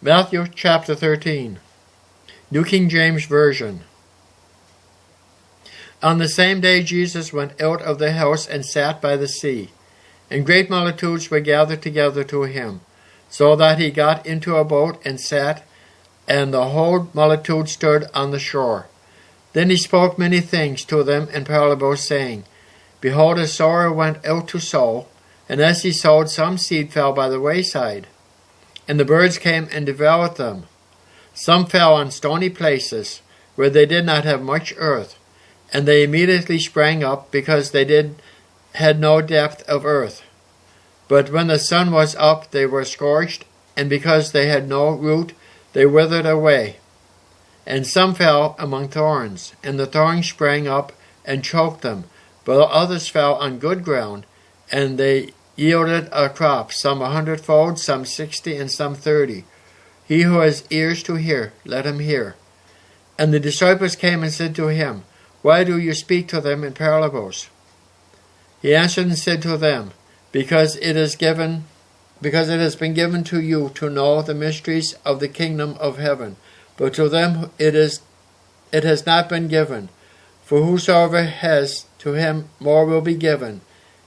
Matthew chapter 13, New King James Version. On the same day Jesus went out of the house and sat by the sea, and great multitudes were gathered together to him, so that he got into a boat and sat, and the whole multitude stood on the shore. Then he spoke many things to them in parables, saying, Behold, a sower went out to sow, and as he sowed, some seed fell by the wayside, and the birds came and devoured them. Some fell on stony places, where they did not have much earth, and they immediately sprang up, because they had no depth of earth. But when the sun was up, they were scorched, and because they had no root, they withered away. And some fell among thorns, and the thorns sprang up and choked them. But others fell on good ground, and they yielded a crop, some 100-fold, some 60, and some 30. He who has ears to hear, let him hear. And the disciples came and said to him, Why do you speak to them in parables? He answered and said to them, Because it has been given to you to know the mysteries of the kingdom of heaven, but to them it has not been given. For whosoever has, to him more will be given,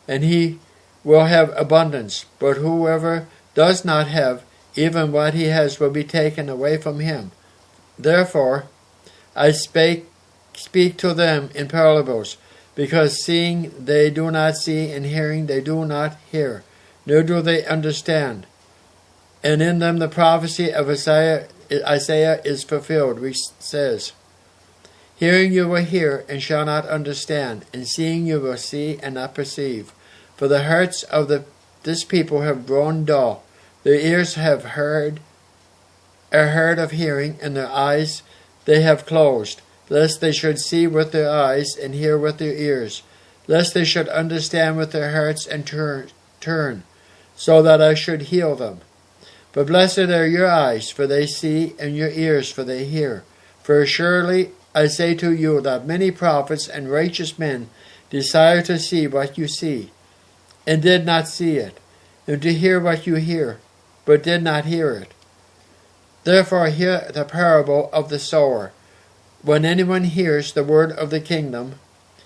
and he will have abundance. But whoever does not have, even what he has will be taken away from him. Therefore I speak to them in parables, because seeing they do not see, and hearing they do not hear, nor do they understand. And in them the prophecy of Isaiah is fulfilled, which says, Hearing you will hear, and shall not understand, and seeing you will see, and not perceive. For the hearts of this people have grown dull. Their ears have heard of hearing, and their eyes they have closed, lest they should see with their eyes, and hear with their ears, lest they should understand with their hearts, and turn, so that I should heal them. But blessed are your eyes, for they see, and your ears, for they hear. For surely I say to you that many prophets and righteous men desire to see what you see, and did not see it, and to hear what you hear, but did not hear it. Therefore hear the parable of the sower. When anyone hears the word of the kingdom,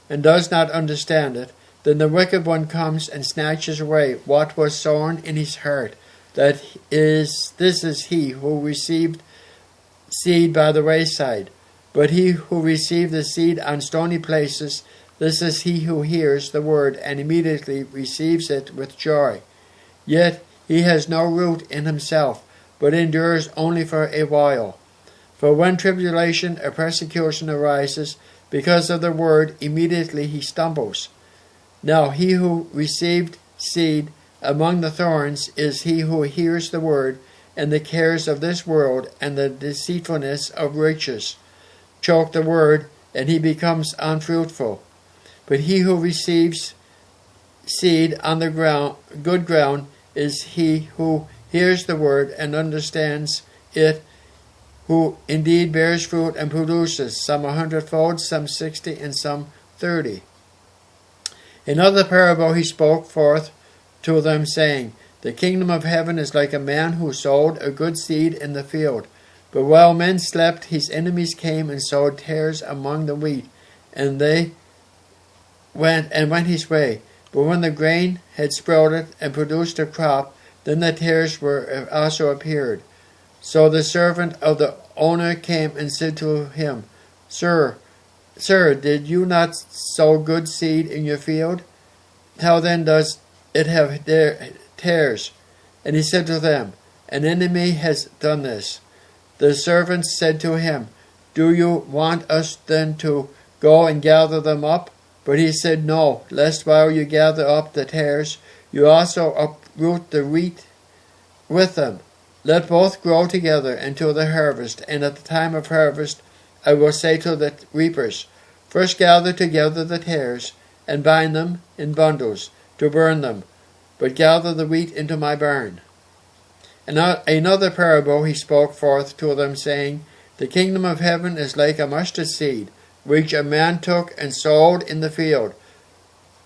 and does not understand it, then the wicked one comes and snatches away what was sown in his heart. This is he who received seed by the wayside. But he who received the seed on stony places, this is he who hears the word and immediately receives it with joy. Yet he has no root in himself, but endures only for a while. For when tribulation or persecution arises because of the word, immediately he stumbles. Now he who received seed among the thorns is he who hears the word, and the cares of this world and the deceitfulness of riches choke the word, and he becomes unfruitful. But he who receives seed on the good ground is he who hears the word and understands it, who indeed bears fruit and produces, some 100-fold, some 60, and some 30. Another parable he spoke forth to them, saying, The kingdom of heaven is like a man who sowed a good seed in the field. But while men slept, his enemies came and sowed tares among the wheat, and went his way. But when the grain had sprouted and produced a crop, then the tares were also appeared. So the servant of the owner came and said to him, Sir, did you not sow good seed in your field? How then does it have tares? And he said to them, An enemy has done this. The servants said to him, Do you want us then to go and gather them up? But he said, No, lest while you gather up the tares, you also uproot the wheat with them. Let both grow together until the harvest, and at the time of harvest I will say to the reapers, First gather together the tares, and bind them in bundles, to burn them, but gather the wheat into my barn. And another parable he spoke forth to them, saying, The kingdom of heaven is like a mustard seed, which a man took and sowed in the field,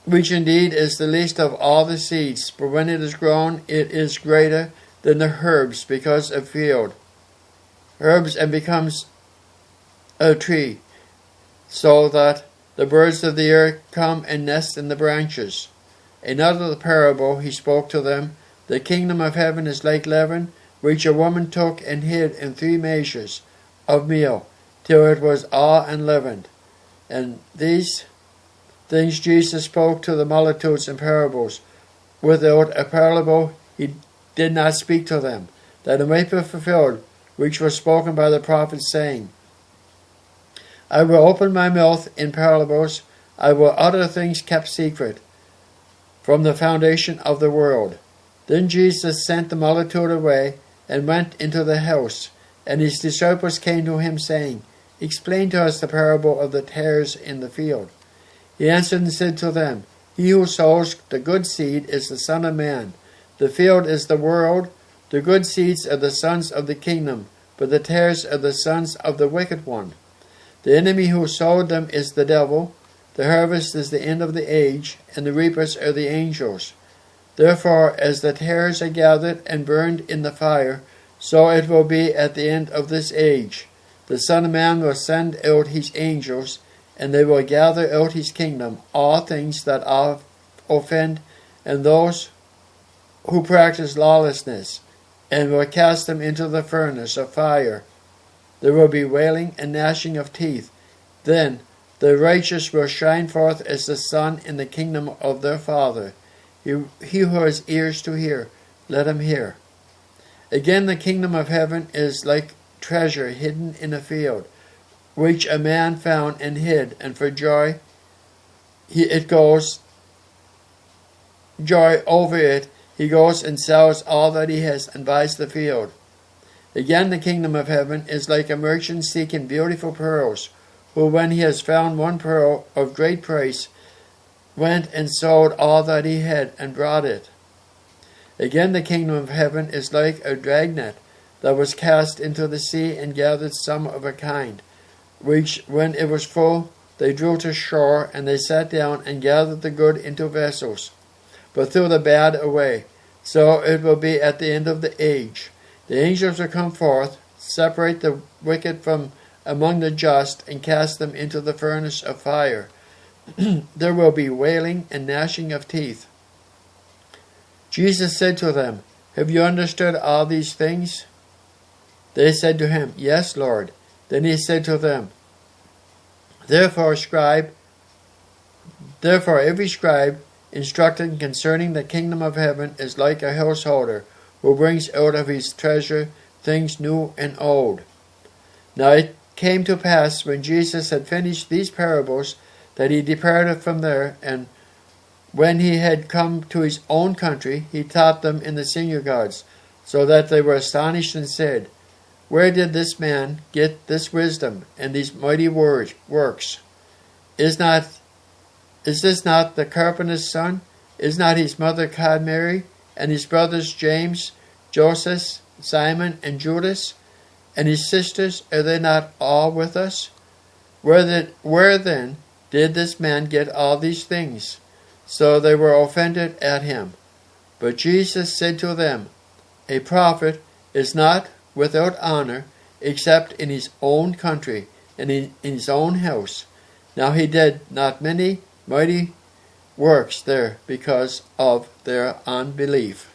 which indeed is the least of all the seeds, but when it is grown, it is greater than the herbs, because of field. herbs and becomes a tree, so that the birds of the air come and nest in the branches. Another parable he spoke to them, the kingdom of heaven is like leaven, which a woman took and hid in 3 measures of meal, till it was all unleavened. And these things Jesus spoke to the multitudes in parables. Without a parable he did not speak to them, that it might be fulfilled, which was spoken by the prophet, saying, I will open my mouth in parables, I will utter things kept secret from the foundation of the world. Then Jesus sent the multitude away, and went into the house. And his disciples came to him, saying, Explain to us the parable of the tares in the field. He answered and said to them, He who sows the good seed is the Son of Man. The field is the world. The good seeds are the sons of the kingdom, but the tares are the sons of the wicked one. The enemy who sowed them is the devil. The harvest is the end of the age, and the reapers are the angels. Therefore, as the tares are gathered and burned in the fire, so it will be at the end of this age. The Son of Man will send out his angels, and they will gather out his kingdom, all things that offend, and those who practice lawlessness, and will cast them into the furnace of fire. There will be wailing and gnashing of teeth. Then the righteous will shine forth as the sun in the kingdom of their Father. He who has ears to hear, let him hear. Again, the kingdom of heaven is like treasure hidden in a field, which a man found and hid, and for joy over it, he goes and sells all that he has and buys the field. Again, the kingdom of heaven is like a merchant seeking beautiful pearls, who, when he has found one pearl of great price, went and sold all that he had and brought it. Again, the kingdom of heaven is like a dragnet that was cast into the sea and gathered some of a kind, which, when it was full, they drew to shore, and they sat down and gathered the good into vessels, but threw the bad away. So it will be at the end of the age. The angels will come forth, separate the wicked from among the just, and cast them into the furnace of fire. There will be wailing and gnashing of teeth. Jesus said to them, Have you understood all these things? They said to him, Yes, Lord. Then he said to them, Therefore every scribe instructed concerning the kingdom of heaven is like a householder, who brings out of his treasure things new and old. Now it came to pass, when Jesus had finished these parables, that he departed from there, and when he had come to his own country, he taught them in the synagogues, so that they were astonished and said, Where did this man get this wisdom and these mighty works? Is this not the carpenter's son? Is not his mother called Mary, and his brothers James, Joseph, Simon, and Judas? And his sisters, are they not all with us? Where then did this man get all these things? So they were offended at him. But Jesus said to them, A prophet is not without honor, except in his own country and in his own house. Now he did not many mighty works there because of their unbelief.